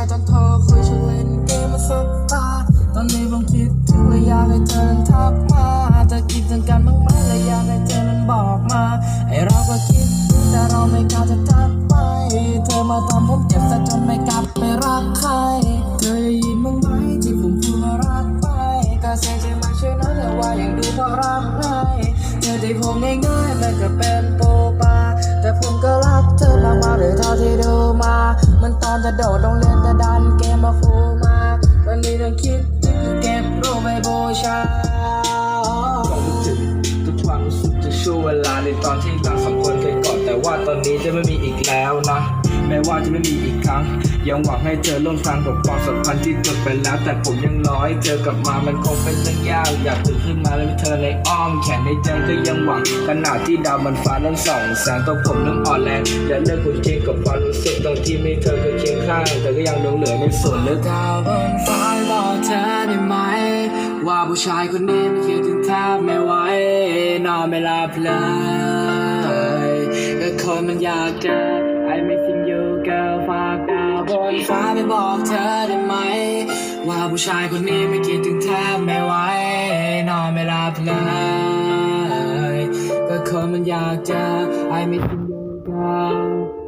ตอนเธอคุยฉันเล่นเกมมาสบตาตอนนี้ผมคิดถึงและอยากให้เธอนั้นทักมาเธอคิดถึงกันบ้างไหมและอยากให้เธอนั้นบอกมาไอเราก็คิดถึงแต่เราไม่กล้าจะทักไปเธอมาทำผมเจ็บซะจนไม่กลับไปรักใครเธอได้ยินบ้างไหมที่ผมพูดว่ารักไปก็เสียใจมากช่วยนะแต่ว่ายังดูเพราะรักไงเธอได้ผมง่ายๆมันก็เป็นโปปาแต่ผมก็รักเธอมากๆเลยเท่าที่ดูมามันตอนจะโดดโรงเรียนแต่ดันเกมมาฟูมาตอนนี้ต้องคิดถึงเก็บรูปไว้บูชาความรู้สึกทุกความรู้สึกจะช่วงเวลาในตอนที่เราสองคนเคยกอดแต่ว่าตอนนี้จะไม่มีอีกแล้วนะแม้ว่าจะไม่มีอีกครั้งยังหวังให้เธอร่วมทางกับความสัมพันธ์ที่จบไปแล้วแต่ผมยังรอให้เธอกลับมามันคงเป็นเรื่องยากอยากตื่นขึ้นมาแล้วมีเธอในอ้อมแขนในใจก็ยังหวังขณะที่ดาวบนฟ้าเริ่มส่องแสงตัวผมเริ่มอ่อนแรงอย่าเลิกคุยเคียงกับความรู้สึกตอนที่ไม่เธอเคยเคียงข้างแต่ก็ยังหลงเหลือในส่วนลึกดาวบนฟ้าบอกเธอได้ไหมว่าผู้ชายคนนี้ไม่คิดถึงแทบไม่ไหวนอนไม่หลับเลยก็คนมันอยากเจอI missing you girl ฝากดาวบนฟ้าไปบอกเธอได้ไหมว่าผู้ชายคนนี้ไม่คิดถึงแทบไม่ไหวนอนไม่หลับเลยก็คนมันอยากเจอ I missing you girl